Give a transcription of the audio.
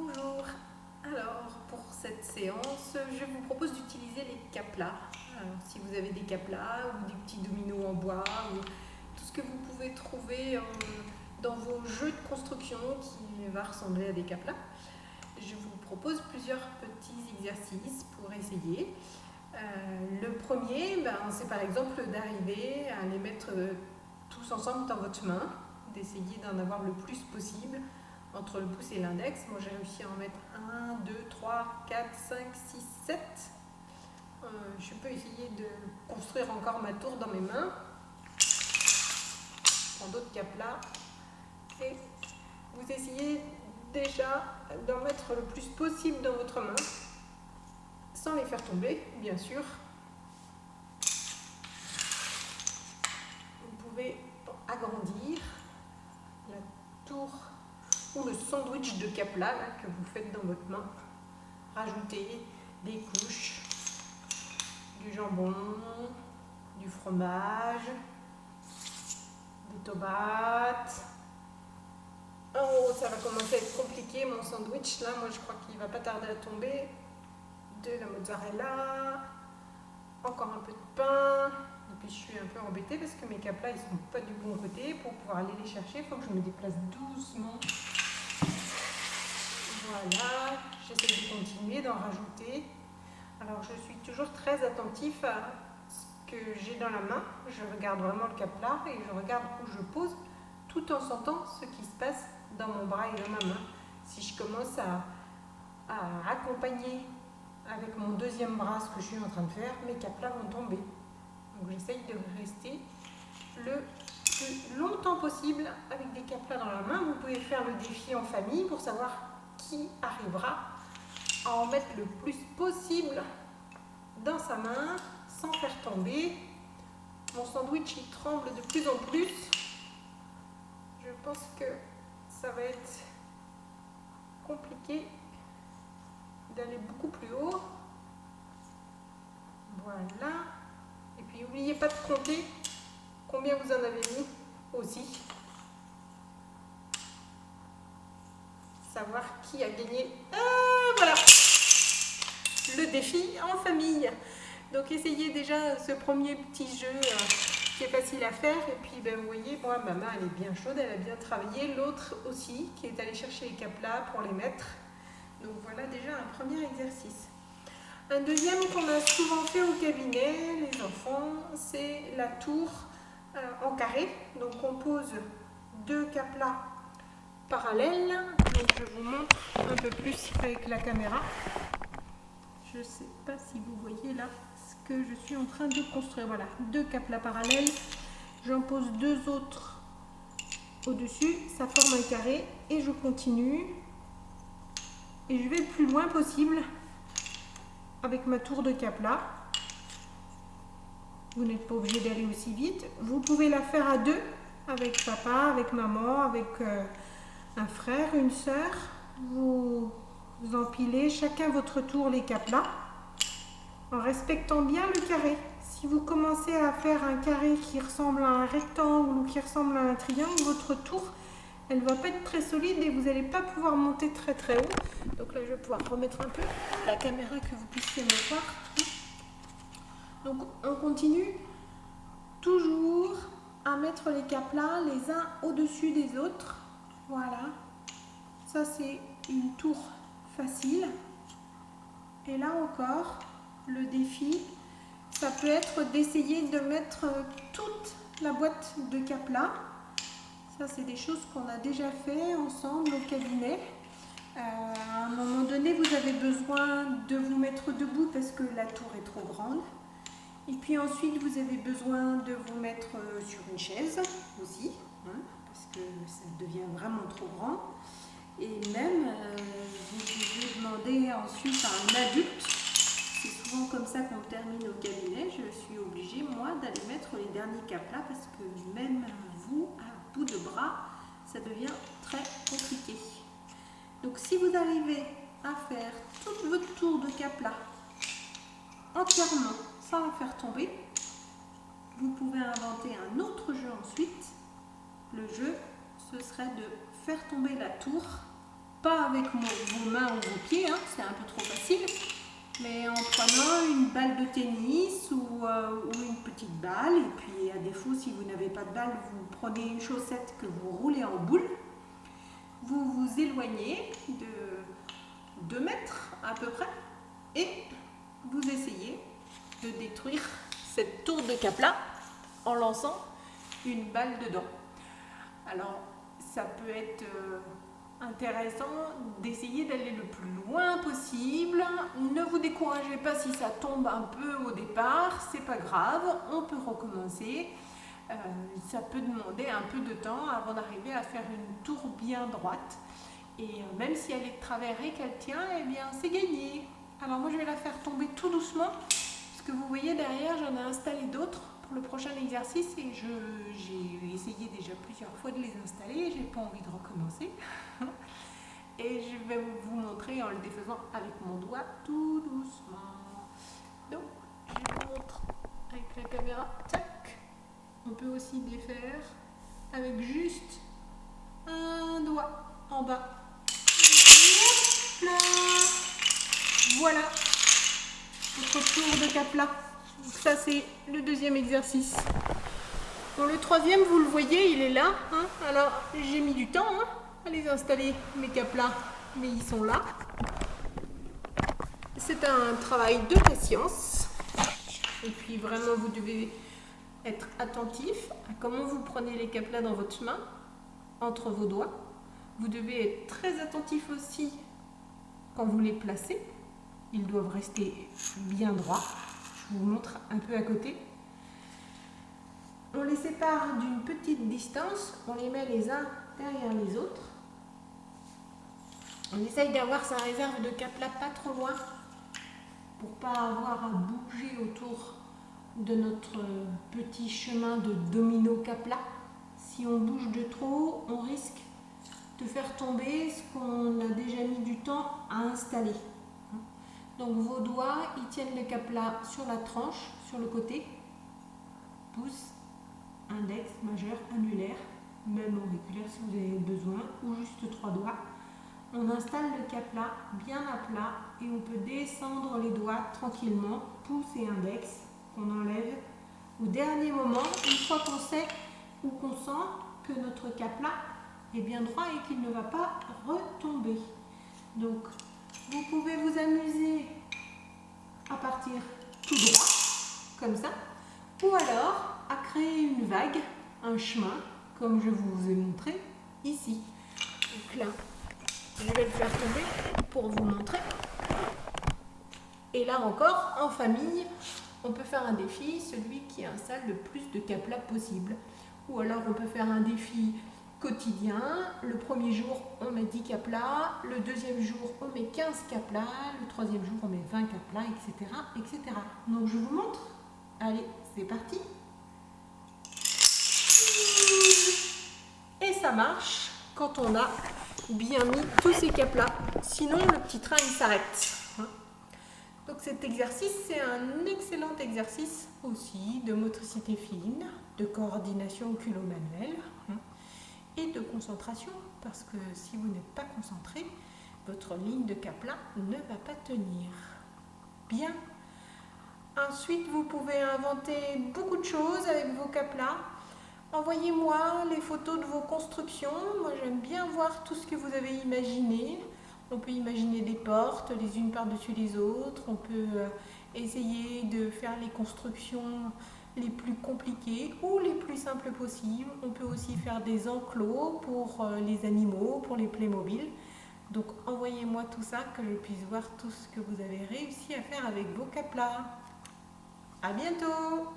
Bonjour, alors pour cette séance, je vous propose d'utiliser les caplas. Alors, si vous avez des caplas ou des petits dominos en bois ou tout ce que vous pouvez trouver dans vos jeux de construction qui va ressembler à des caplas, je vous propose plusieurs petits exercices pour essayer. Le premier, c'est par exemple d'arriver à les mettre tous ensemble dans votre main, d'essayer d'en avoir le plus possible entre le pouce et l'index. Moi j'ai réussi à en mettre 1, 2, 3, 4, 5, 6, 7. Je peux essayer de construire encore ma tour dans mes mains. Je prends d'autres caplas et vous essayez déjà d'en mettre le plus possible dans votre main sans les faire tomber, bien sûr. Vous pouvez agrandir la tour ou le sandwich de caplas que vous faites dans votre main. Rajouter des couches, du jambon, du fromage, des tomates. Oh, ça va commencer à être compliqué mon sandwich là, moi je crois qu'il va pas tarder à tomber. De la mozzarella, encore un peu de pain. Et puis je suis un peu embêtée parce que mes caplas ils sont pas du bon côté. Pour pouvoir aller les chercher, il faut que je me déplace doucement. Voilà, j'essaie de continuer, d'en rajouter. Alors je suis toujours très attentif à ce que j'ai dans la main. Je regarde vraiment le caplas et je regarde où je pose tout en sentant ce qui se passe dans mon bras et dans ma main. Si je commence à accompagner avec mon deuxième bras ce que je suis en train de faire, mes caplas vont tomber. Donc j'essaye de rester le plus longtemps possible avec des caplas dans la main. Vous pouvez faire le défi en famille pour savoir qui arrivera à en mettre le plus possible dans sa main sans faire tomber. Mon sandwich il tremble de plus en plus. Je pense que ça va être compliqué d'aller beaucoup plus haut. Voilà. Et puis n'oubliez pas de compter combien vous en avez mis aussi. Savoir qui a gagné. Voilà, le défi en famille. Donc essayez déjà ce premier petit jeu qui est facile à faire. Et puis vous voyez, moi ma main elle est bien chaude, elle a bien travaillé. L'autre aussi qui est allé chercher les caplas pour les mettre. Donc voilà déjà un premier exercice. Un deuxième qu'on a souvent fait au cabinet, les enfants, c'est la tour en carré. Donc on pose deux caplas parallèles. Donc je vous montre un peu plus avec la caméra. Je ne sais pas si vous voyez là ce que je suis en train de construire. Voilà, deux caplas parallèles. J'en pose deux autres au-dessus. Ça forme un carré et je continue. Et je vais le plus loin possible avec ma tour de caplas. Vous n'êtes pas obligé d'aller aussi vite. Vous pouvez la faire à deux, avec papa, avec maman, avec un frère, une soeur. Vous empilez chacun votre tour les caplas en respectant bien le carré. Si vous commencez à faire un carré qui ressemble à un rectangle ou qui ressemble à un triangle, votre tour elle ne va pas être très solide et vous n'allez pas pouvoir monter très très haut. Donc là je vais pouvoir remettre un peu la caméra que vous puissiez me voir. Donc on continue toujours à mettre les caplas les uns au-dessus des autres. Voilà, ça c'est une tour facile. Et là encore, le défi, ça peut être d'essayer de mettre toute la boîte de caplas. Ça, c'est des choses qu'on a déjà fait ensemble au cabinet. À un moment donné, vous avez besoin de vous mettre debout parce que la tour est trop grande. Et puis ensuite, vous avez besoin de vous mettre sur une chaise aussi, parce que ça devient vraiment trop grand. Et même, vous pouvez demander ensuite à un adulte. C'est souvent comme ça qu'on termine au cabinet. Je suis obligée, moi, d'aller mettre les derniers caplas parce que même vous, à bout de bras, ça devient très compliqué. Donc si vous arrivez à faire toute votre tour de caplas entièrement sans la faire tomber, vous pouvez inventer un autre jeu ensuite. Le jeu, ce serait de faire tomber la tour pas avec vos mains ou vos pieds, hein, c'est un peu trop facile, mais en prenant une balle de tennis ou une petite balle, et puis à défaut, si vous n'avez pas de balle, vous prenez une chaussette que vous roulez en boule, vous vous éloignez de 2 mètres à peu près, et vous essayez de détruire cette tour de Kapla en lançant une balle dedans. Alors, ça peut être intéressant d'essayer d'aller le plus loin possible. Ne vous découragez pas si ça tombe un peu au départ, c'est pas grave, on peut recommencer. Ça peut demander un peu de temps avant d'arriver à faire une tour bien droite. Et même si elle est de travers et qu'elle tient, eh bien c'est gagné. Alors moi je vais la faire tomber tout doucement, parce que vous voyez derrière j'en ai installé d'autres pour le prochain exercice et j'ai essayé déjà plusieurs fois de les installer, j'ai pas envie de recommencer. Et je vais vous montrer en le défaisant avec mon doigt tout doucement. Donc je vous montre avec la caméra, tac. On peut aussi défaire avec juste un doigt en bas. Voilà notre tour de Kapla. Donc ça c'est le deuxième exercice. Bon, le troisième, vous le voyez, il est là. Hein. Alors j'ai mis du temps à les installer, mes Kapla, mais ils sont là. C'est un travail de patience. Et puis vraiment, vous devez être attentif à comment vous prenez les Kapla dans votre main, entre vos doigts. Vous devez être très attentif aussi quand vous les placez. Ils doivent rester bien droits. Je vous montre un peu à côté. On les sépare d'une petite distance. On les met les uns derrière les autres. On essaye d'avoir sa réserve de Kapla pas trop loin pour pas avoir à bouger autour de notre petit chemin de domino Kapla. Si on bouge de trop, on risque de faire tomber ce qu'on a déjà mis du temps à installer. Donc vos doigts, ils tiennent le Kapla sur la tranche, sur le côté, pouce, index, majeur, annulaire, même auriculaire si vous avez besoin, ou juste 3 doigts. On installe le Kapla bien à plat et on peut descendre les doigts tranquillement, pouce et index, qu'on enlève au dernier moment, une fois qu'on sait ou qu'on sent que notre Kapla est bien droit et qu'il ne va pas retomber. Donc, vous pouvez vous amuser à partir tout droit, comme ça, ou alors à créer une vague, un chemin, comme je vous ai montré ici. Donc là, je vais le faire tomber pour vous montrer. Et là encore, en famille, on peut faire un défi, celui qui installe le plus de Kapla possible. Ou alors on peut faire un défi quotidien. Le premier jour, on met 10 Kapla. Le deuxième jour, on met 15 Kapla. Le troisième jour, on met 20 Kapla, etc., etc. Donc je vous montre. Allez, c'est parti. Et ça marche quand on a bien mis tous ces Kapla. Sinon, le petit train, il s'arrête. Donc cet exercice, c'est un excellent exercice aussi de motricité fine, de coordination oculo-manuelle et de concentration, parce que si vous n'êtes pas concentré, votre ligne de Kapla ne va pas tenir. Bien. Ensuite, vous pouvez inventer beaucoup de choses avec vos Kapla. Envoyez-moi les photos de vos constructions. Moi, j'aime bien voir tout ce que vous avez imaginé. On peut imaginer des portes les unes par-dessus les autres. On peut essayer de faire les constructions les plus compliquées ou les plus simples possibles. On peut aussi faire des enclos pour les animaux, pour les Playmobil. Donc envoyez-moi tout ça, que je puisse voir tout ce que vous avez réussi à faire avec vos Kapla. À bientôt!